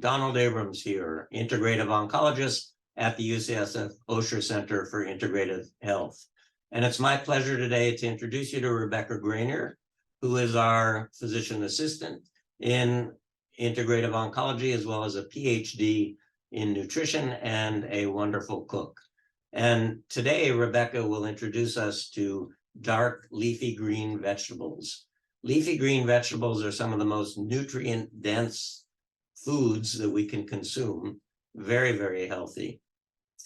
Donald Abrams here, integrative oncologist at the UCSF Osher Center for Integrative Health. And it's my pleasure today to introduce you to Rebecca Greiner, who is our physician assistant in integrative oncology, as well as a PhD in nutrition and a wonderful cook. And today, Rebecca will introduce us to dark leafy green vegetables. Leafy green vegetables are some of the most nutrient-dense foods that we can consume, very, very healthy.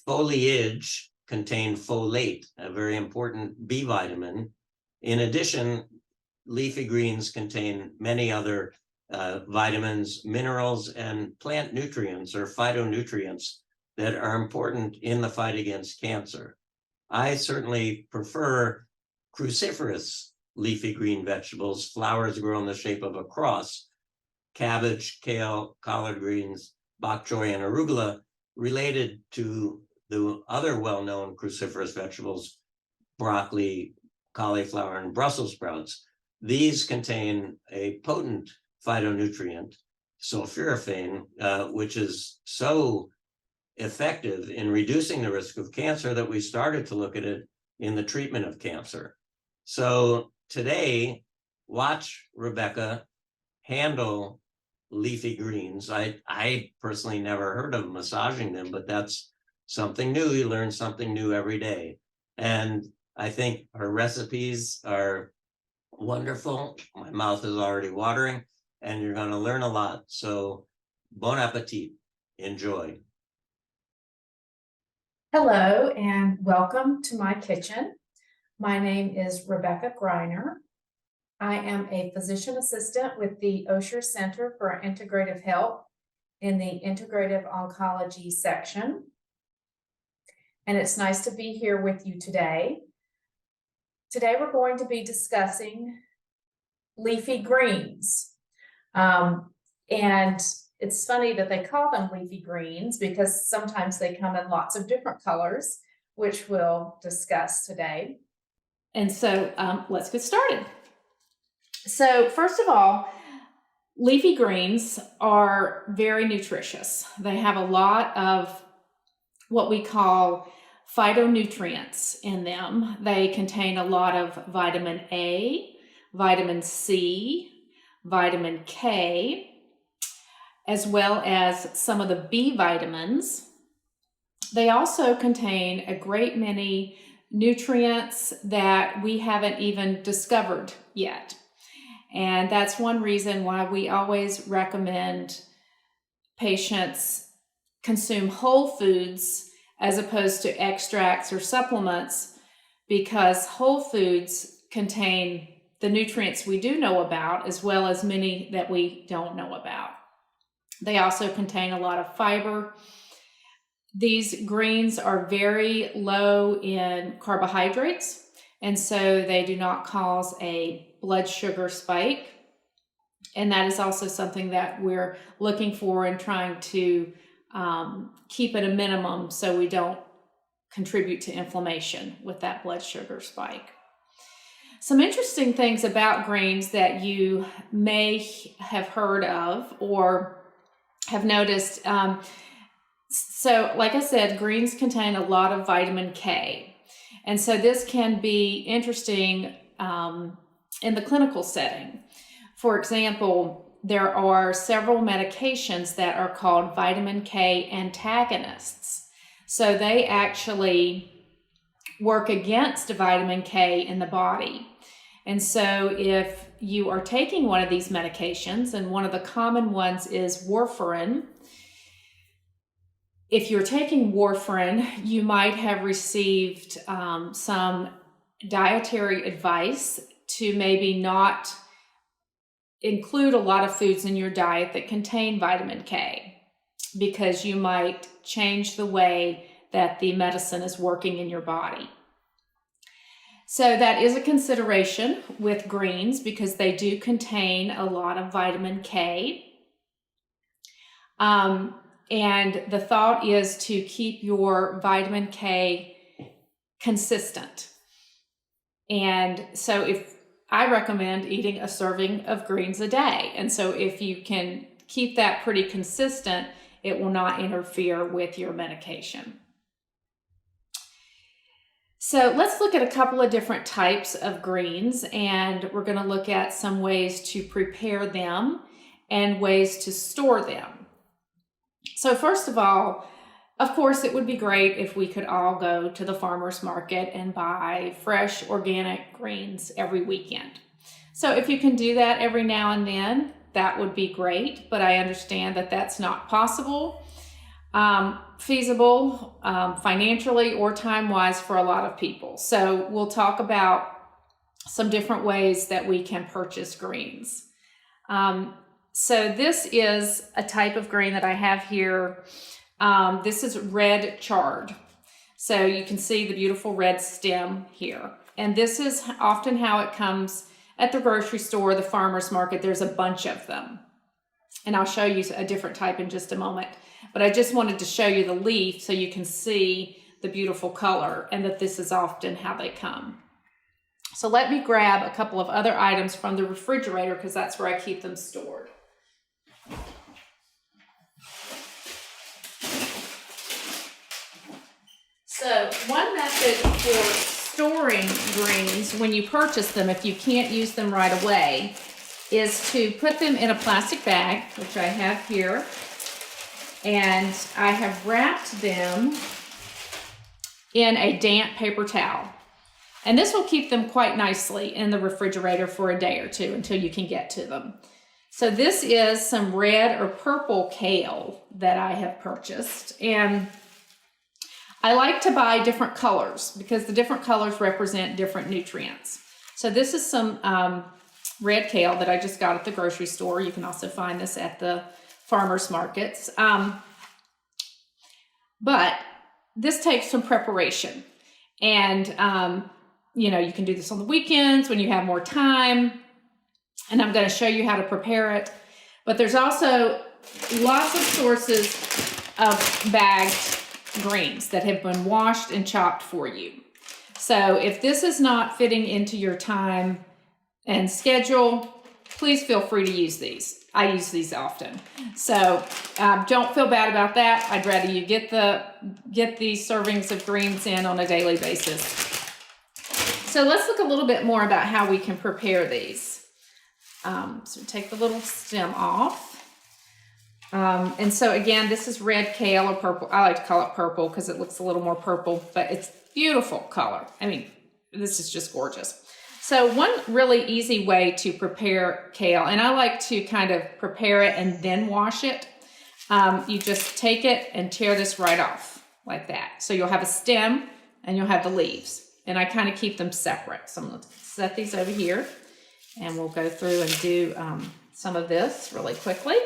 Foliage contain folate, a very important B vitamin. In addition, leafy greens contain many other vitamins, minerals, and plant nutrients or phytonutrients that are important in the fight against cancer. I certainly prefer cruciferous leafy green vegetables. Flowers grow in the shape of a cross. Cabbage, kale, collard greens, bok choy, and arugula, related to the other well-known cruciferous vegetables, broccoli, cauliflower, and Brussels sprouts. These contain a potent phytonutrient, sulforaphane, which is so effective in reducing the risk of cancer that we started to look at it in the treatment of cancer. So today, watch Rebecca handle leafy greens. I personally never heard of massaging them, but that's something new. You learn something new every day. And I think her recipes are wonderful. My mouth is already watering, and you're going to learn a lot. So bon appetit. Enjoy. Hello and welcome to my kitchen. My name is Rebecca Greiner. I am a physician assistant with the Osher Center for Integrative Health in the Integrative Oncology section. And it's nice to be here with you today. Today we're going to be discussing leafy greens. And it's funny that they call them leafy greens because sometimes they come in lots of different colors, which we'll discuss today. And so let's get started. So first of all, leafy greens are very nutritious. They have a lot of what we call phytonutrients in them. They contain a lot of vitamin A, vitamin C, vitamin K, as well as some of the B vitamins. They also contain a great many nutrients that we haven't even discovered yet. And that's one reason why we always recommend patients consume whole foods as opposed to extracts or supplements, because whole foods contain the nutrients we do know about, as well as many that we don't know about. They also contain a lot of fiber. These greens are very low in carbohydrates, and so they do not cause a blood sugar spike. And that is also something that we're looking for and trying to keep at a minimum so we don't contribute to inflammation with that blood sugar spike. Some interesting things about greens that you may have heard of or have noticed. So like I said, greens contain a lot of vitamin K. And so this can be interesting in the clinical setting. For example, there are several medications that are called vitamin K antagonists. So they actually work against vitamin K in the body. And so if you are taking one of these medications, and one of the common ones is warfarin, if you're taking warfarin, you might have received some dietary advice to maybe not include a lot of foods in your diet that contain vitamin K, because you might change the way that the medicine is working in your body. So that is a consideration with greens because they do contain a lot of vitamin K. And the thought is to keep your vitamin K consistent. And so if I recommend eating a serving of greens a day. And so if you can keep that pretty consistent, it will not interfere with your medication. So let's look at a couple of different types of greens, and we're going to look at some ways to prepare them and ways to store them. So first of all, of course, it would be great if we could all go to the farmer's market and buy fresh organic greens every weekend. So if you can do that every now and then, that would be great, but I understand that that's not possible, feasible, financially or time-wise for a lot of people. So we'll talk about some different ways that we can purchase greens. So this is a type of green that I have here. This is red chard. So you can see the beautiful red stem here. And this is often how it comes at the grocery store, the farmer's market. There's a bunch of them. And I'll show you a different type in just a moment. But I just wanted to show you the leaf so you can see the beautiful color and that this is often how they come. So let me grab a couple of other items from the refrigerator because that's where I keep them stored. So one method for storing greens when you purchase them, if you can't use them right away, is to put them in a plastic bag, which I have here. And I have wrapped them in a damp paper towel. And this will keep them quite nicely in the refrigerator for a day or two until you can get to them. So this is some red or purple kale that I have purchased. And I like to buy different colors because the different colors represent different nutrients. So this is some red kale that I just got at the grocery store. You can also find this at the farmers markets. But this takes some preparation. And, you know, you can do this on the weekends when you have more time. And I'm going to show you how to prepare it. But there's also lots of sources of bagged greens that have been washed and chopped for you. So if this is not fitting into your time and schedule, please feel free to use these. I use these often. So don't feel bad about that. I'd rather you get these servings of greens in on a daily basis. So let's look a little bit more about how we can prepare these. So take the little stem off. And so again, this is red kale or purple. I like to call it purple because it looks a little more purple, but it's beautiful color. I mean, this is just gorgeous. So one really easy way to prepare kale, and I like to kind of prepare it and then wash it. You just take it and tear this right off like that. So you'll have a stem and you'll have the leaves. And I kind of keep them separate. So I'm going to set these over here and we'll go through and do some of this really quickly.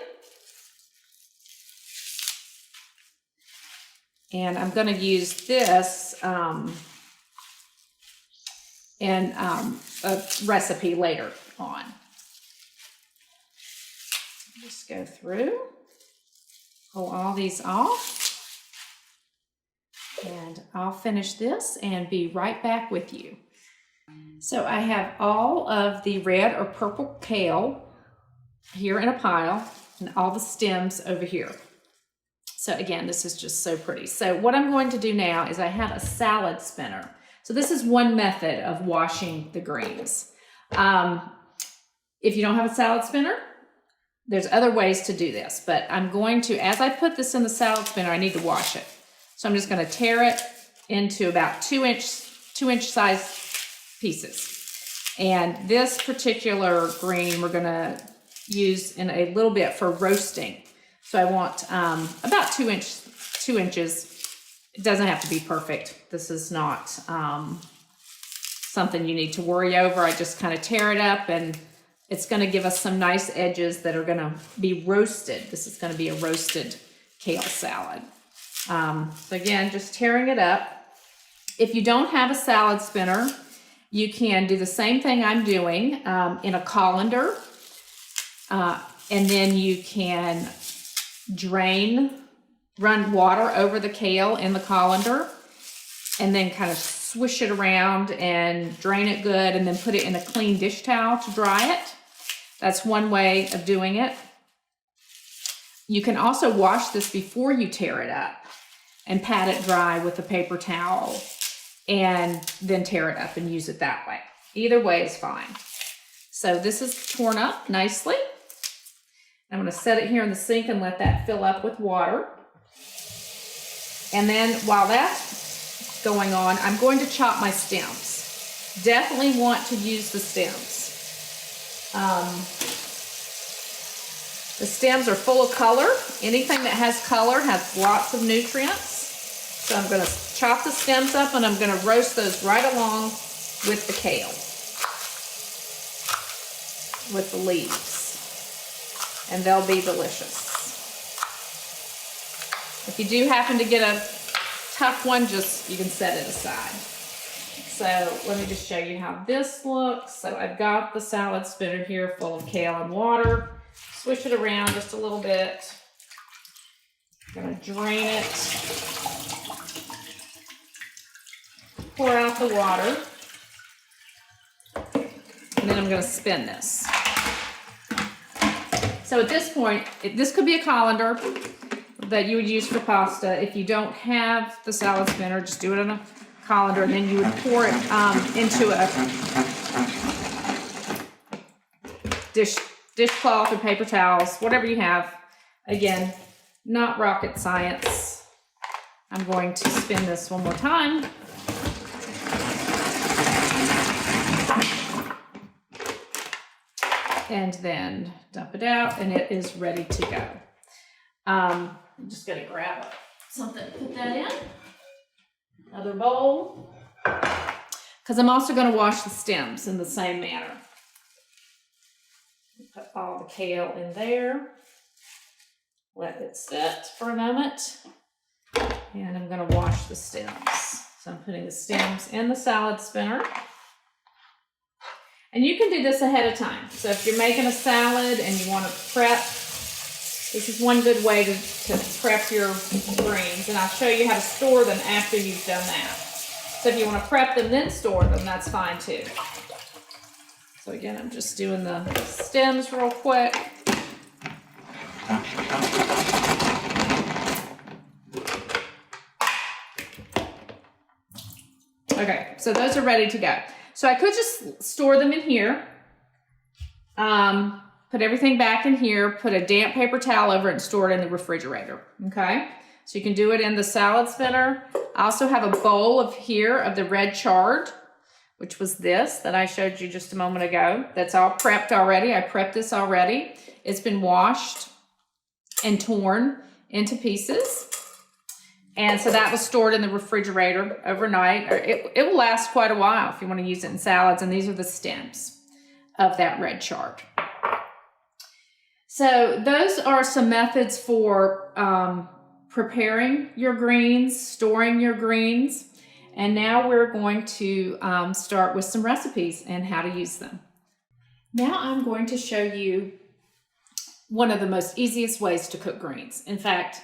And I'm going to use this in a recipe later on. Just go through, pull all these off, and I'll finish this and be right back with you. So I have all of the red or purple kale here in a pile and all the stems over here. So again, this is just so pretty. So what I'm going to do now is I have a salad spinner. So this is one method of washing the greens. If you don't have a salad spinner, there's other ways to do this, but I'm going to, as I put this in the salad spinner, I need to wash it. So I'm just going to tear it into about 2-inch size pieces. And this particular green we're going to use in a little bit for roasting. So I want about 2 inches. It doesn't have to be perfect. This is not something you need to worry over. I just kind of tear it up and it's going to give us some nice edges that are going to be roasted. This is going to be a roasted kale salad. So again, just tearing it up. If you don't have a salad spinner, you can do the same thing I'm doing in a colander. And then you can run water over the kale in the colander and then kind of swish it around and drain it good and then put it in a clean dish towel to dry it. That's one way of doing it. You can also wash this before you tear it up and pat it dry with a paper towel and then tear it up and use it that way. Either way is fine. So this is torn up nicely. I'm going to set it here in the sink and let that fill up with water. And then while that's going on, I'm going to chop my stems. Definitely want to use the stems. The stems are full of color. Anything that has color has lots of nutrients. So I'm going to chop the stems up and I'm going to roast those right along with the kale, with the leaves, and they'll be delicious. If you do happen to get a tough one, you can set it aside. So let me just show you how this looks. So I've got the salad spinner here full of kale and water. Swish it around just a little bit. I'm gonna drain it. Pour out the water. And then I'm gonna spin this. So at this point, this could be a colander that you would use for pasta. If you don't have the salad spinner, just do it in a colander, and then you would pour it into a dishcloth or paper towels, whatever you have. Again, not rocket science. I'm going to spin this one more time. And then dump it out, and it is ready to go. I'm just gonna grab something to put that in. Another bowl. Because I'm also gonna wash the stems in the same manner. Put all the kale in there. Let it sit for a moment. And I'm gonna wash the stems. So I'm putting the stems in the salad spinner. And you can do this ahead of time. So if you're making a salad and you want to prep, this is one good way to prep your greens. And I'll show you how to store them after you've done that. So if you want to prep them, then store them, that's fine too. So again, I'm just doing the stems real quick. Okay, so those are ready to go. So I could just store them in here, put everything back in here, put a damp paper towel over it and store it in the refrigerator, okay? So you can do it in the salad spinner. I also have a bowl of the red chard, which was this that I showed you just a moment ago. That's all prepped already. I prepped this already. It's been washed and torn into pieces. And so that was stored in the refrigerator overnight. It will last quite a while if you want to use it in salads. And these are the stems of that red chard. So those are some methods for preparing your greens, storing your greens. And now we're going to start with some recipes and how to use them. Now I'm going to show you one of the most easiest ways to cook greens. In fact,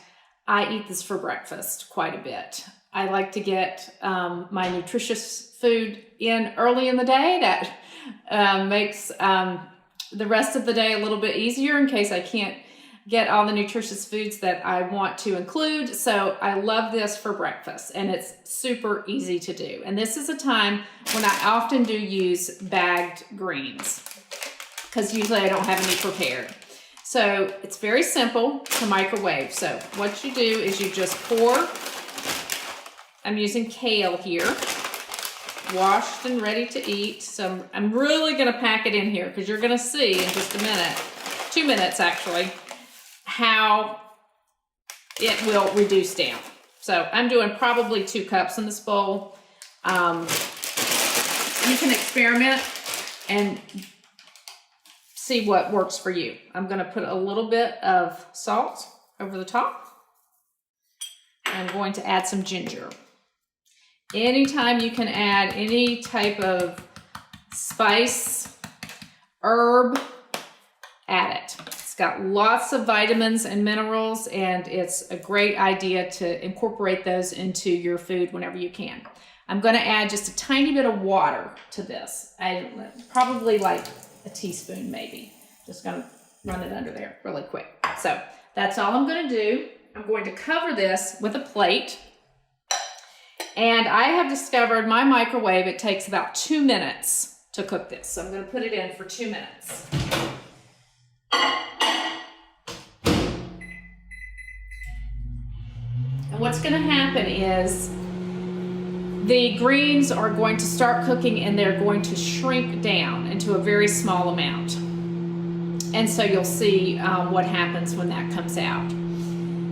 I eat this for breakfast quite a bit. I like to get my nutritious food in early in the day. That makes the rest of the day a little bit easier in case I can't get all the nutritious foods that I want to include. So I love this for breakfast, and it's super easy to do. And this is a time when I often do use bagged greens because usually I don't have any prepared. So it's very simple to microwave. So what you do is you just pour, I'm using kale here, washed and ready to eat. So I'm really gonna pack it in here because you're gonna see in just a minute, 2 minutes actually, how it will reduce down. So I'm doing probably 2 cups in this bowl. You can experiment and see what works for you. I'm gonna put a little bit of salt over the top. I'm going to add some ginger. Anytime you can add any type of spice, herb, add it. It's got lots of vitamins and minerals, and it's a great idea to incorporate those into your food whenever you can. I'm gonna add just a tiny bit of water to this. Probably like a teaspoon maybe. Just gonna run it under there really quick. So that's all I'm going to do. I'm going to cover this with a plate. And I have discovered my microwave, it takes about 2 minutes to cook this. So I'm going to put it in for 2 minutes. And what's going to happen is the greens are going to start cooking and they're going to shrink down into a very small amount. And so you'll see what happens when that comes out.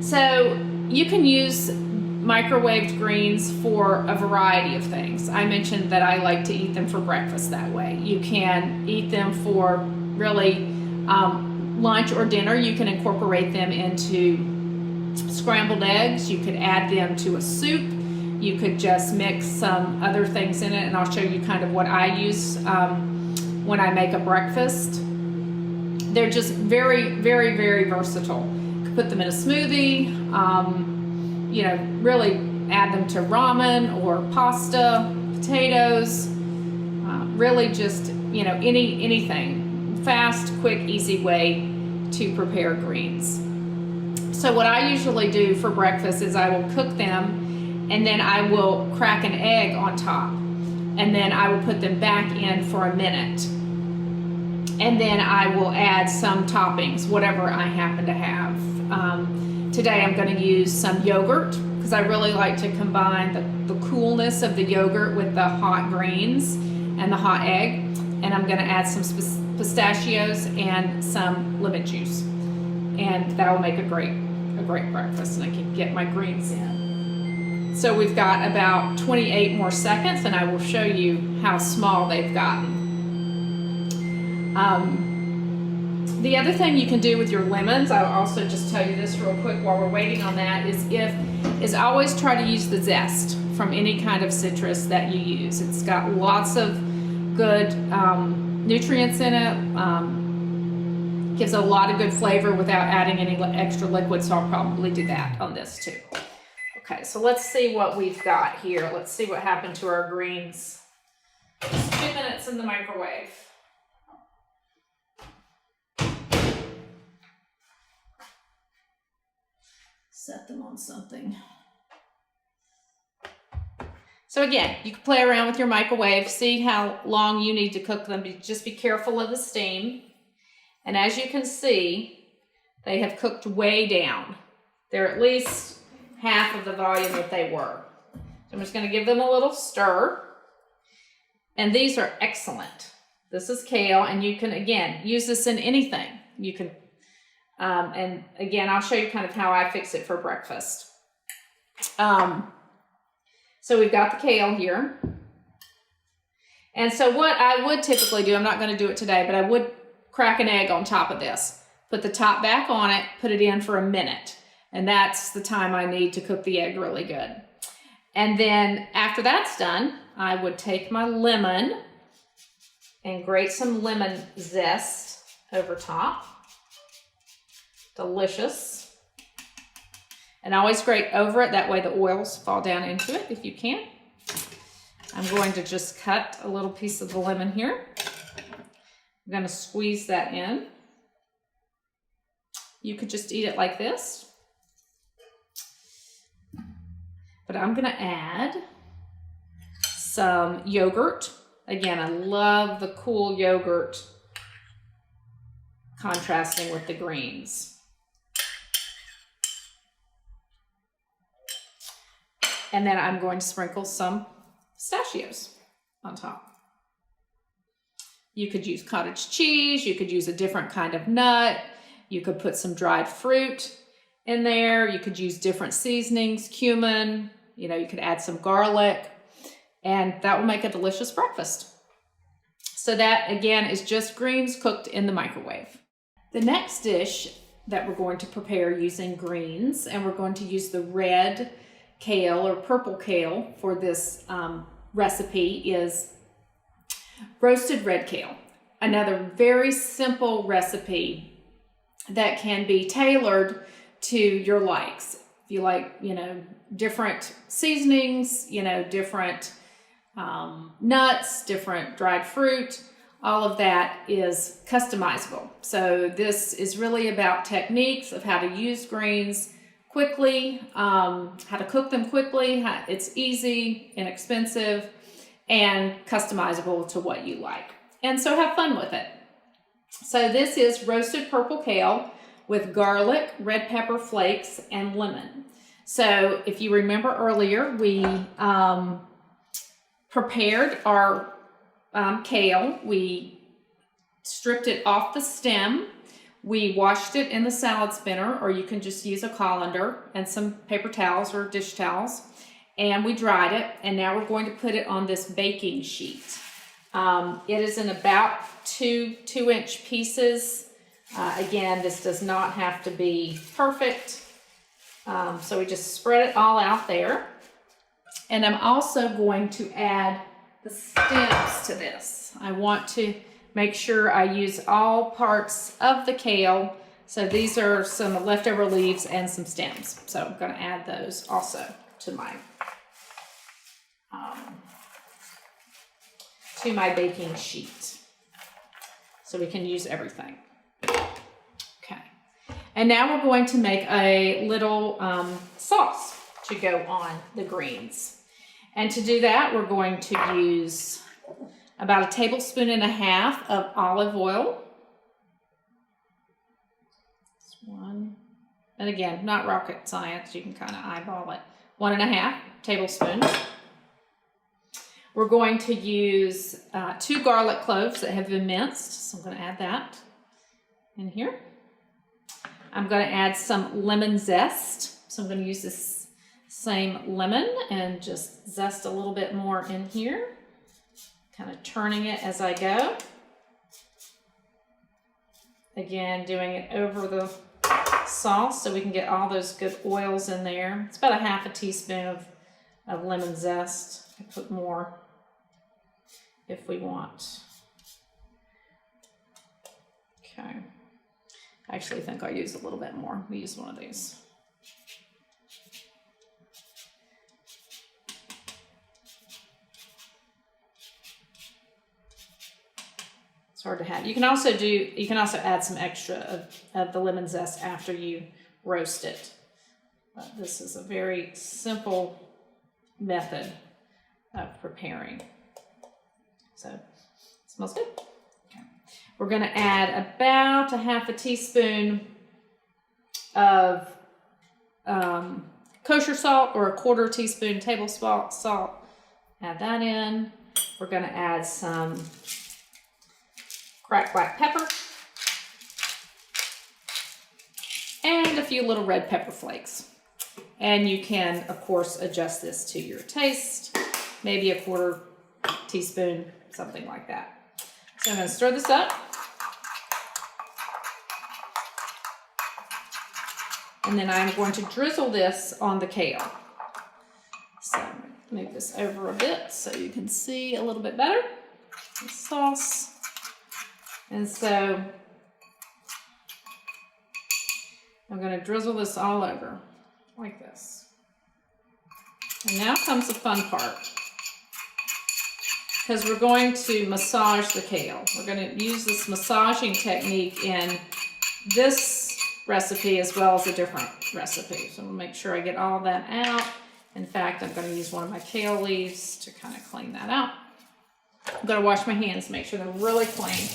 So you can use microwaved greens for a variety of things. I mentioned that I like to eat them for breakfast that way. You can eat them for really lunch or dinner. You can incorporate them into scrambled eggs. You could add them to a soup. You could just mix some other things in it, and I'll show you kind of what I use when I make a breakfast. They're just very, very, very versatile. You could put them in a smoothie, you know, really add them to ramen or pasta, potatoes, really just, you know, anything. Fast, quick, easy way to prepare greens. So what I usually do for breakfast is I will cook them and then I will crack an egg on top, and then I will put them back in for a minute. And then I will add some toppings, whatever I happen to have. Today I'm going to use some yogurt because I really like to combine the coolness of the yogurt with the hot greens and the hot egg. And I'm going to add some pistachios and some lemon juice. And that will make a great breakfast, and I can get my greens in. So we've got about 28 more seconds, and I will show you how small they've gotten. The other thing you can do with your lemons, I'll also just tell you this real quick while we're waiting on that, is always try to use the zest from any kind of citrus that you use. It's got lots of good nutrients in it, gives a lot of good flavor without adding any extra liquid, so I'll probably do that on this too. Okay, so let's see what we've got here. Let's see what happened to our greens. Just 2 minutes in the microwave. Set them on something. So again, you can play around with your microwave, see how long you need to cook them. Just be careful of the steam. And as you can see, they have cooked way down. They're at least half of the volume that they were. So I'm just going to give them a little stir. And these are excellent. This is kale, and you can, again, use this in anything. You can, and again, I'll show you kind of how I fix it for breakfast. So we've got the kale here. And so what I would typically do, I'm not going to do it today, but I would crack an egg on top of this. Put the top back on it, put it in for a minute. And that's the time I need to cook the egg really good. And then after that's done, I would take my lemon and grate some lemon zest over top. Delicious. And always grate over it, that way the oils fall down into it if you can. I'm going to just cut a little piece of the lemon here. I'm going to squeeze that in. You could just eat it like this. But I'm going to add some yogurt. Again, I love the cool yogurt contrasting with the greens. And then I'm going to sprinkle some pistachios on top. You could use cottage cheese. You could use a different kind of nut. You could put some dried fruit in there. You could use different seasonings, cumin. You know, you could add some garlic, and that will make a delicious breakfast. So that, again, is just greens cooked in the microwave. The next dish that we're going to prepare using greens, and we're going to use the red kale or purple kale for this recipe, is roasted red kale. Another very simple recipe that can be tailored to your likes. If you like, you know, different seasonings, you know, different nuts, different dried fruit, all of that is customizable. So this is really about techniques of how to use greens quickly, how to cook them quickly. It's easy, inexpensive, and customizable to what you like. And so have fun with it. So this is roasted purple kale with garlic, red pepper flakes, and lemon. So if you remember earlier, we prepared our kale. We stripped it off the stem. We washed it in the salad spinner, or you can just use a colander and some paper towels or dish towels. And we dried it, and now we're going to put it on this baking sheet. It is in about two-inch pieces. Again, this does not have to be perfect. So we just spread it all out there. And I'm also going to add the stems to this. I want to make sure I use all parts of the kale. So these are some leftover leaves and some stems. So I'm going to add those also to my baking sheet. So we can use everything. Okay. And now we're going to make a little sauce to go on the greens. And to do that, we're going to use about 1.5 tablespoons of olive oil. This one. And again, not rocket science. You can kind of eyeball it. 1.5 tablespoons. We're going to use 2 garlic cloves that have been minced. So I'm going to add that in here. I'm going to add some lemon zest. So I'm going to use this same lemon and just zest a little bit more in here. Kind of turning it as I go. Again, doing it over the sauce so we can get all those good oils in there. It's about 1/2 teaspoon of lemon zest. I put more if we want. Okay. I actually think I'll use a little bit more. We use one of these. It's hard to have. You can also add some extra of the lemon zest after you roast it. But this is a very simple method of preparing. So it smells good. Okay. We're going to add about 1/2 teaspoon of kosher salt, or 1/4 teaspoon table salt. Add that in. We're going to add some cracked black pepper and a few little red pepper flakes. And you can, of course, adjust this to your taste, maybe 1/4 teaspoon, something like that. So I'm going to stir this up. And then I'm going to drizzle this on the kale. So move this over a bit so you can see a little bit better the sauce. And so I'm going to drizzle this all over like this. And now comes the fun part, because we're going to massage the kale. We're going to use this massaging technique in this recipe as well as a different recipe. So we'll make sure I get all that out. In fact, I'm going to use one of my kale leaves to kind of clean that out. I'm going to wash my hands, make sure they're really clean.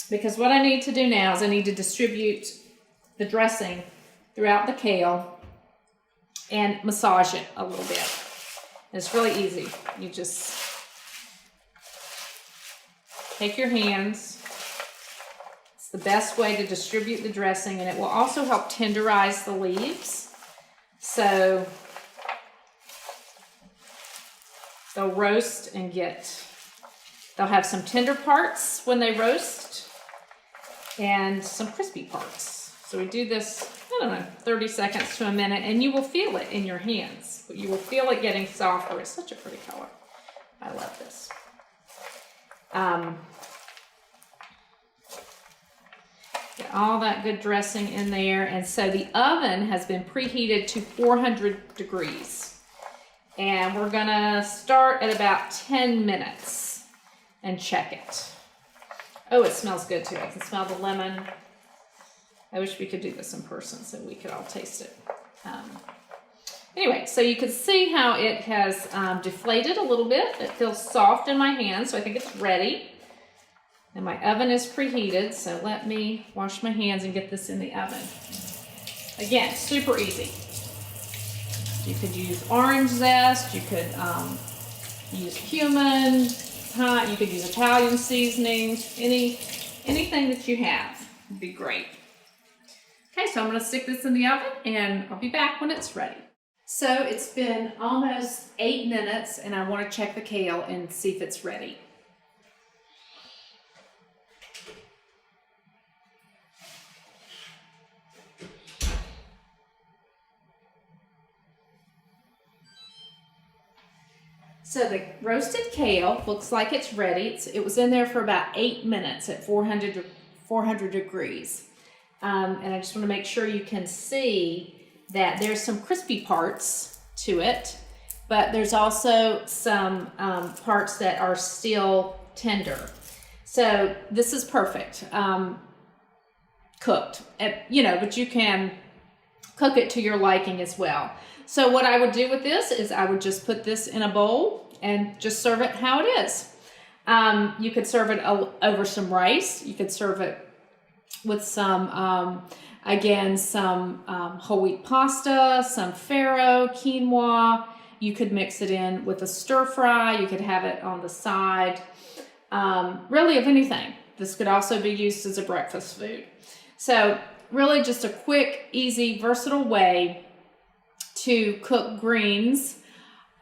Because what I need to do now is I need to distribute the dressing throughout the kale and massage it a little bit. It's really easy. You just take your hands. It's the best way to distribute the dressing, and it will also help tenderize the leaves. So they'll roast and they'll have some tender parts when they roast and some crispy parts. So we do this, 30 seconds to a minute, and you will feel it in your hands. You will feel it getting softer. It's such a pretty color. I love this. Get all that good dressing in there. And so the oven has been preheated to 400 degrees. And we're gonna start at about 10 minutes and check it. Oh, it smells good too. I can smell the lemon. I wish we could do this in person so we could all taste it. Anyway, so you can see how it has deflated a little bit. It feels soft in my hands, so I think it's ready. And my oven is preheated, so let me wash my hands and get this in the oven. Again, super easy. You could use orange zest, you could use cumin, you could use Italian seasonings, anything that you have would be great. Okay, so I'm gonna stick this in the oven and I'll be back when it's ready. So it's been almost 8 minutes and I wanna check the kale and see if it's ready. So the roasted kale looks like it's ready. It was in there for about 8 minutes at 400 degrees. And I just want to make sure you can see that there's some crispy parts to it, but there's also some parts that are still tender. So this is perfect, cooked, but you can cook it to your liking as well. So what I would do with this is I would just put this in a bowl and just serve it how it is. You could serve it over some rice. You could serve it with some, whole wheat pasta, some farro, quinoa. You could mix it in with a stir fry. You could have it on the side, really of anything. This could also be used as a breakfast food. So really just a quick, easy, versatile way to cook greens,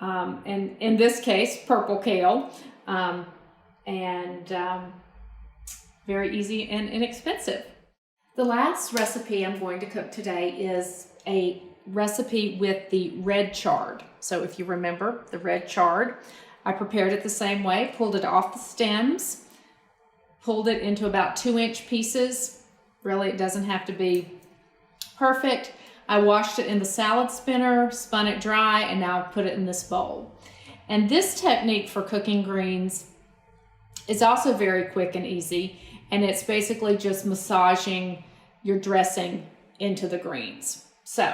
and in this case, purple kale, very easy and inexpensive. The last recipe I'm going to cook today is a recipe with the red chard. So if you remember the red chard, I prepared it the same way, pulled it off the stems, pulled it into about 2-inch pieces. Really, it doesn't have to be perfect. I washed it in the salad spinner, spun it dry, and now I've put it in this bowl. And this technique for cooking greens is also very quick and easy, and it's basically just massaging your dressing into the greens. So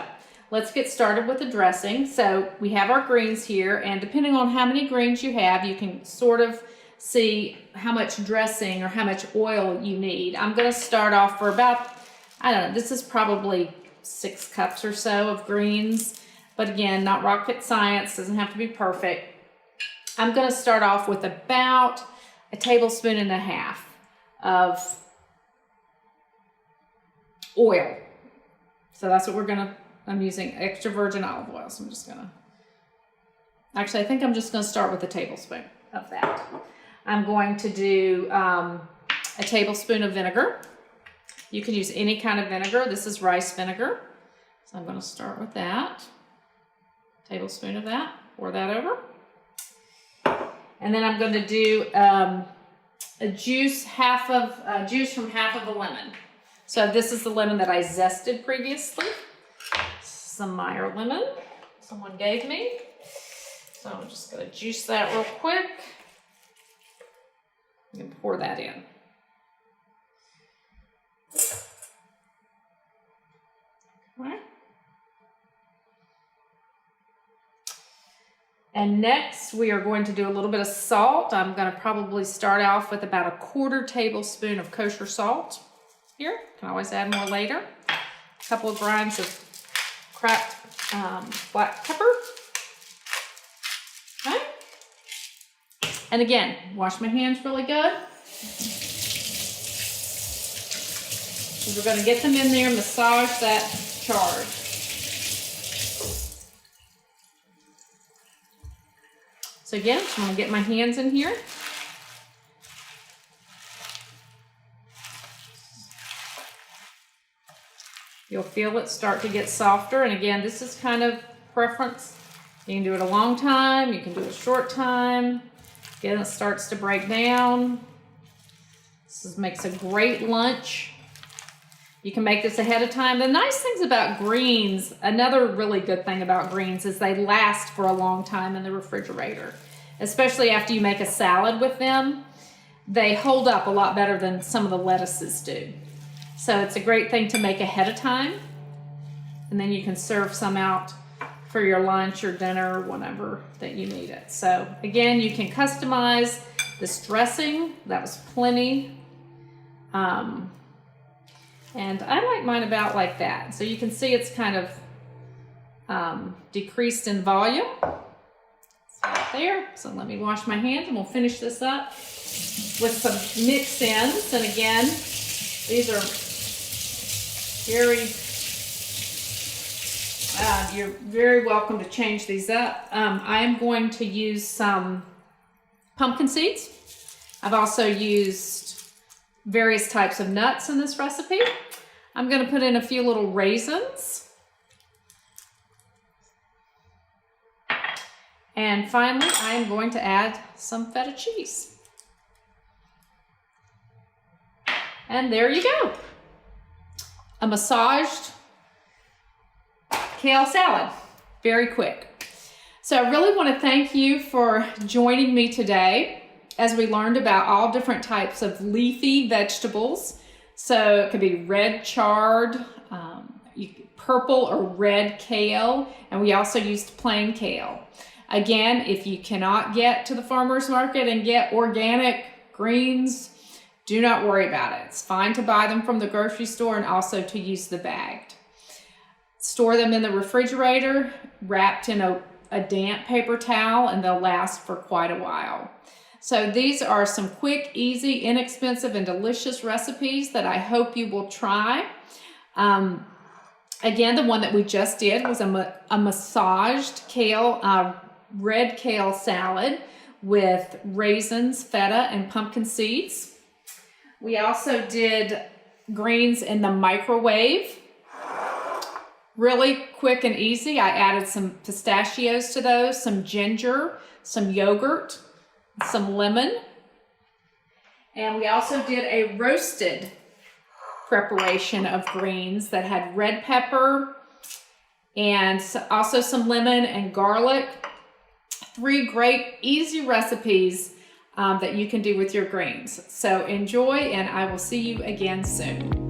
let's get started with the dressing. So we have our greens here, and depending on how many greens you have, you can sort of see how much dressing or how much oil you need. I'm going to start off for about, I don't know, this is probably 6 cups or so of greens, but again, not rocket science, doesn't have to be perfect. I'm going to start off with about 1.5 tablespoons of oil. So that's what I'm using extra virgin olive oil. So I'm just going to, actually, I think I'm just going to start with 1 tablespoon of that. I'm going to do 1 tablespoon of vinegar. You can use any kind of vinegar. This is rice vinegar. So I'm going to start with that. Tablespoon of that. Pour that over. And then I'm going to do a juice from half of a lemon. So this is the lemon that I zested previously. Some Meyer lemon someone gave me. So I'm just going to juice that real quick. And pour that in. Right. And next we are going to do a little bit of salt. I'm going to probably start off with about 1/4 tablespoon of kosher salt. Here, can always add more later. A couple of grinds of cracked black pepper. Okay. And again, wash my hands really good. We're going to get them in there and massage that chard. So again, I'm going to get my hands in here. You'll feel it start to get softer. And again, this is kind of preference. You can do it a long time. You can do it a short time. Again, it starts to break down. This makes a great lunch. You can make this ahead of time. The nice things about greens, another really good thing about greens is they last for a long time in the refrigerator, especially after you make a salad with them. They hold up a lot better than some of the lettuces do. So it's a great thing to make ahead of time. And then you can serve some out for your lunch or dinner or whenever that you need it. So again, you can customize this dressing. That was plenty. And I like mine about like that. So you can see it's kind of decreased in volume. It's right there. So let me wash my hands and we'll finish this up with some mix-ins. And again, these are very, you're very welcome to change these up. I am going to use some pumpkin seeds. I've also used various types of nuts in this recipe. I'm going to put in a few little raisins. And finally, I am going to add some feta cheese. And there you go. A massaged kale salad. Very quick. So I really want to thank you for joining me today as we learned about all different types of leafy vegetables. So it could be red chard, purple or red kale, and we also used plain kale. Again, if you cannot get to the farmer's market and get organic greens, do not worry about it. It's fine to buy them from the grocery store and also to use the bagged. Store them in the refrigerator, wrapped in a damp paper towel, and they'll last for quite a while. So these are some quick, easy, inexpensive, and delicious recipes that I hope you will try. Again, the one that we just did was a massaged kale, red kale salad with raisins, feta, and pumpkin seeds. We also did greens in the microwave. Really quick and easy. I added some pistachios to those, some ginger, some yogurt, some lemon. And we also did a roasted preparation of greens that had red pepper and also some lemon and garlic. 3 great, easy recipes that you can do with your greens. So enjoy, and I will see you again soon.